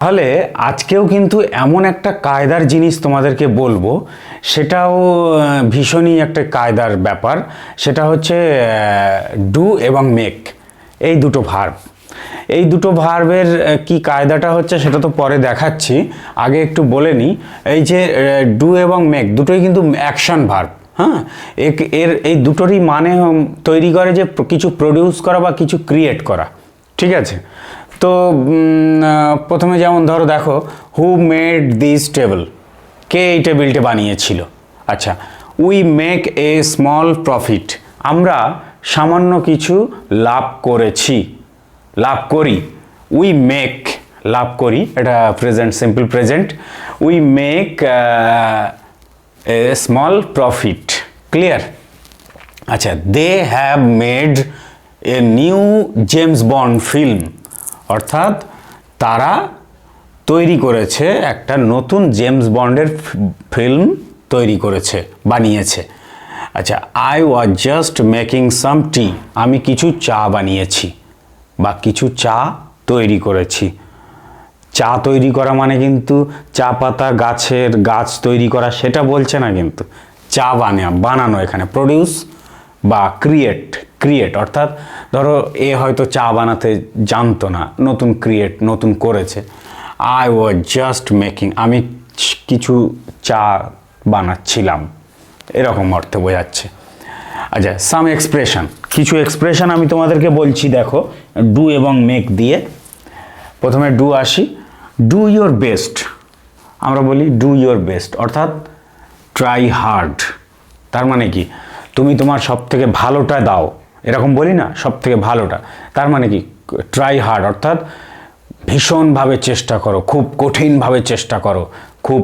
তাহলে আজকেও কিন্তু এমন একটা কায়দার জিনিস তোমাদেরকে বলবো, সেটাও ভীষণই একটা কায়দার ব্যাপার। সেটা হচ্ছে ডু এবং মেক, এই দুটো ভার্ব। এই দুটো ভার্বের কি কায়দাটা হচ্ছে সেটা তো পরে দেখাচ্ছি, আগে একটু বলে নিই। এই যে ডু এবং মেক দুটোই কিন্তু অ্যাকশন ভার্ব। হ্যাঁ, এই দুটোরই মানে তৈরি করে যে কিছু প্রডিউস করা বা কিছু ক্রিয়েট করা। ঠিক আছে, তো প্রথমে যেমন ধরো দেখো, হু মেড দিস টেবিল, কে এই টেবিলটা বানিয়েছিল। আচ্ছা, we make a small profit, আমরা সামান্য কিছু লাভ করেছি, লাভ করি। উই মেক, লাভ করি, এটা প্রেজেন্ট, সিম্পল প্রেজেন্ট। We make a small profit, clear. আচ্ছা, they have made a new James Bond film, অর্থাৎ তারা তৈরি করেছে একটা নতুন জেমস বন্ডের ফিল্ম তৈরি করেছে, বানিয়েছে। আচ্ছা, I was just making some tea, আমি কিছু চা বানিয়েছি বা কিছু চা তৈরি করেছি। চা তৈরি করা মানে কিন্তু চা পাতা গাছ তৈরি করা সেটা বলছে না, কিন্তু চা বানানো, এখানে প্রডিউস বা ক্রিয়েট অর্থাৎ ধরো এ হয়তো চা বানাতে জানতো না, নতুন করেছে। আই ওয়াজ জাস্ট মেকিং, আমি কিছু চা বানাচ্ছিলাম, এরকম অর্থে বোঝাচ্ছে। আচ্ছা, সাম এক্সপ্রেশন, কিছু এক্সপ্রেশন আমি তোমাদেরকে বলছি, দেখো ডু এবং মেক দিয়ে। প্রথমে ডু আসি, ডু ইয়োর বেস্ট, আমরা বলি ডু ইয়োর বেস্ট, অর্থাৎ ট্রাই হার্ড। তার মানে কি, তুমি তোমার সব থেকে ভালোটা দাও, এরকম বলি না, সব থেকে ভালোটা। তার মানে কি, ট্রাই হার্ড অর্থাৎ ভীষণভাবে চেষ্টা করো, খুব কঠিনভাবে চেষ্টা করো, খুব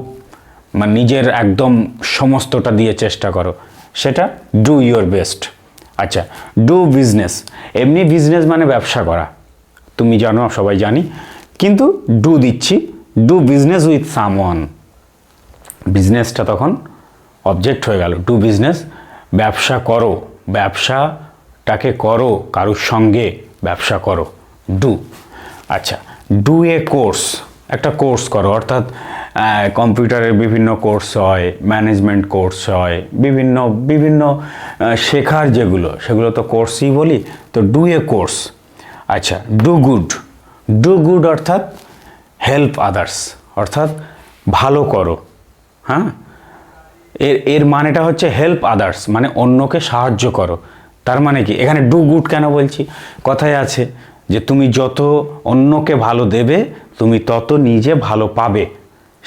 মানে নিজের একদম সমস্তটা দিয়ে চেষ্টা করো, সেটা ডু ইয়োর বেস্ট। আচ্ছা, ডু বিজনেস, এমনি বিজনেস মানে ব্যবসা করা, তুমি জানো, সবাই জানি, কিন্তু ডু দিচ্ছি, ডু বিজনেস উইথ সামওয়ান, বিজনেসটা তখন অবজেক্ট হয়ে গেল। ডু বিজনেস, ব্যবসা করো, ব্যবসাটাকে করো, কারোর সঙ্গে ব্যবসা করো, ডু। আচ্ছা, ডু এ কোর্স, একটা কোর্স করো, অর্থাৎ কম্পিউটারের বিভিন্ন কোর্স হয়, ম্যানেজমেন্ট কোর্স হয়, বিভিন্ন শেখার সেগুলো তো কোর্সই বলি, তো ডু এ কোর্স। আচ্ছা, ডু গুড অর্থাৎ হেল্প আদার্স, অর্থাৎ ভালো করো। হ্যাঁ, এর মানেটা হচ্ছে হেল্প আদার্স, মানে অন্যকে সাহায্য করো। তার মানে কি, এখানে ডু গুড কেন বলছি, কথায় আছে যে তুমি যত অন্যকে ভালো দেবে তুমি তত নিজে ভালো পাবে,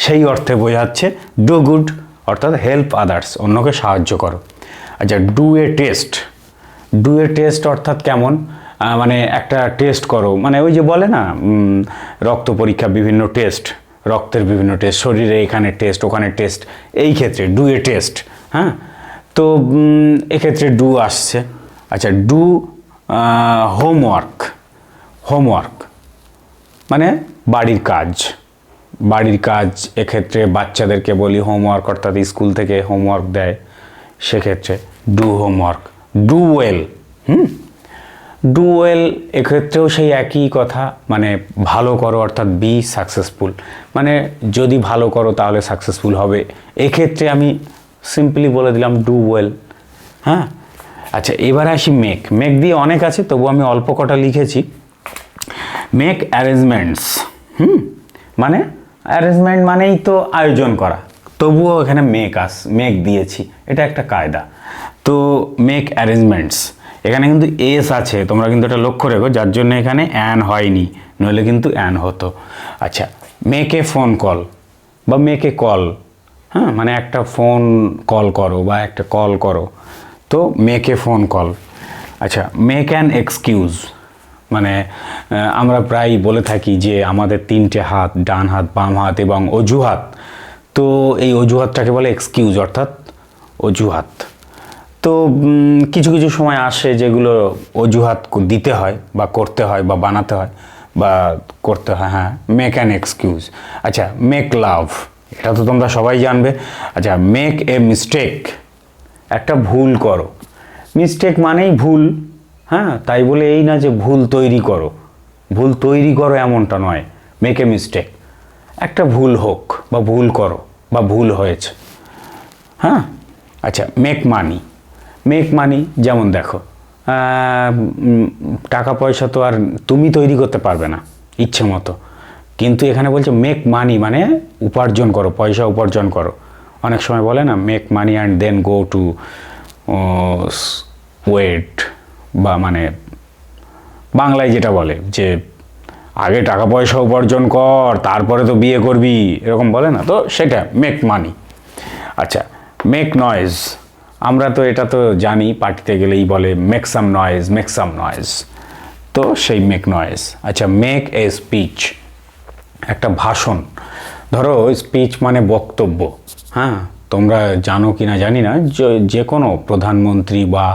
সেই অর্থে বোঝাচ্ছে ডু গুড অর্থাৎ হেল্প আদার্স, অন্যকে সাহায্য করো। আচ্ছা, ডু এ টেস্ট অর্থাৎ কেমন, মানে একটা টেস্ট করো, মানে ওই যে বলে না রক্ত পরীক্ষা, বিভিন্ন টেস্ট, রক্তের বিভিন্ন টেস্ট, শরীরে এখানে টেস্ট, ওখানে টেস্ট, এই ক্ষেত্রে ডু এ টেস্ট। হ্যাঁ, তো এক্ষেত্রে ডু আসছে। আচ্ছা, ডু হোমওয়ার্ক মানে বাড়ির কাজ, এক্ষেত্রে বাচ্চাদেরকে বলি হোমওয়ার্ক, অর্থাৎ স্কুল থেকে হোমওয়ার্ক দেয়, সেক্ষেত্রে do homework. Do well, do well, এক্ষেত্রেও সেই একই কথা, মানে ভালো করো, অর্থাৎ বি সাকসেসফুল, মানে যদি ভালো করো তাহলে সাকসেসফুল হবে, এক্ষেত্রে আমি সিম্পলি বলে দিলাম ডু ওয়েল। হ্যাঁ, আচ্ছা, এবার আসি মেক দিয়ে অনেক আছে, তবু আমি অল্প কটা লিখেছি। মেক অ্যারেঞ্জমেন্টস, মানে অ্যারেঞ্জমেন্ট মানেই তো আয়োজন করা, তবুও এখানে মেক দিয়েছি, এটা একটা কায়দা। তো মেক অ্যারেঞ্জমেন্টস, এখানে কিন্তু এস আছে, তোমরা কিন্তু এটা লক্ষ্য রেখো, যার জন্য এখানে অ্যান হয়নি, নইলে কিন্তু অ্যান হতো। আচ্ছা, মেক এ ফোন কল বা মেক এ কল, হ্যাঁ, মানে একটা ফোন কল করো বা একটা কল করো, তো মেক এ ফোন কল। আচ্ছা, মেক অ্যান এক্সকিউজ, মানে আমরা প্রায় বলে থাকি যে আমাদের তিনটে হাত, ডান হাত, বাম হাত এবং অজুহাত, তো এই অজুহাতটাকে বলে এক্সকিউজ, অর্থাৎ অজুহাত। তো কিছু সময় আসে যেগুলো অজুহাত দিতে হয় বা করতে হয় বা বানাতে হয় বা করতে হয়। হ্যাঁ, মেক অ্যান এক্সকিউজ। আচ্ছা, মেক লাভ, এটা তো তোমরা সবাই জানবে। আচ্ছা, মেক এ মিস্টেক, একটা ভুল করো, মিস্টেক মানেই ভুল। হ্যাঁ, তাই বলে এই না যে ভুল তৈরি করো এমনটা নয়, মেক এ মিস্টেক। একটা ভুল হোক বা ভুল করো বা ভুল হয়েছে, হ্যাঁ। আচ্ছা, মেক মানি যেমন দেখো, টাকা পয়সা তো আর তুমি তৈরি করতে পারবে না ইচ্ছে মতো, কিন্তু এখানে বলছে মেক মানি মানে উপার্জন করো, পয়সা উপার্জন করো। অনেক সময় বলে না make money and then go to wait, বা মানে বাংলায় যেটা বলে যে আগে টাকা পয়সা উপার্জন কর তারপরে তো বিয়ে করবি, এরকম বলে না, তো সেটা মেক মানি। আচ্ছা, মেক নয়েজ, আমরা তো এটা তো জানি, পার্টিতে গেলেই বলে মেক সাম নয়েজ, তো সেই মেক নয়েজ। আচ্ছা, মেক এ স্পিচ, একটা ভাষণ, ধরো স্পিচ মানে বক্তব্য, হ্যাঁ। তোমরা জানো কি না জানি না, যে কোনো প্রধানমন্ত্রী বা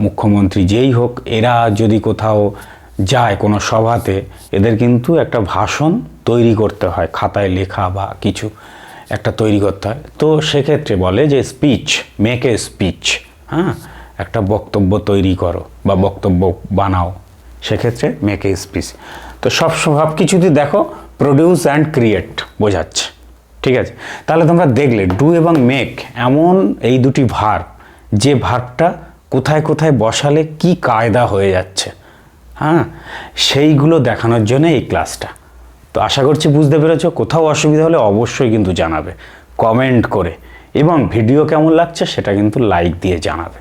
মুখ্যমন্ত্রী যেই হোক, এরা যদি কোথাও যায় কোনো সভাতে, এদের কিন্তু একটা ভাষণ তৈরি করতে হয়, খাতায় লেখা বা কিছু একটা তৈরি করতে হয়। তো সেক্ষেত্রে বলে যে স্পিচ, মেক এ স্পিচ, হ্যাঁ, একটা বক্তব্য তৈরি করো বা বক্তব্য বানাও, সেক্ষেত্রে মেক এ স্পিচ। তো সব কিছুতে দেখো প্রডিউস অ্যান্ড ক্রিয়েট বোঝাচ্ছে, ঠিক আছে। তাহলে তোমরা দেখলে ডু এবং মেক এমন এই দুটি ভার্ব, যে ভার্বটা কোথায় কোথায় বসালে কি কায়দা হয়ে যাচ্ছে, হ্যাঁ, সেইগুলো দেখানোর জন্য এই ক্লাসটা। তো আশা করছি বুঝতে পেরেছো। কোথাও অসুবিধা হলে অবশ্যই কিন্তু জানাবে কমেন্ট করে, এবং ভিডিও কেমন লাগছে সেটা কিন্তু লাইক দিয়ে জানাবে।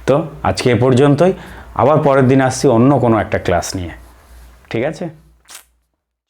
তো আজকে এ পর্যন্তই, আবার পরের দিন আসছি অন্য কোনো একটা ক্লাস নিয়ে, ঠিক আছে।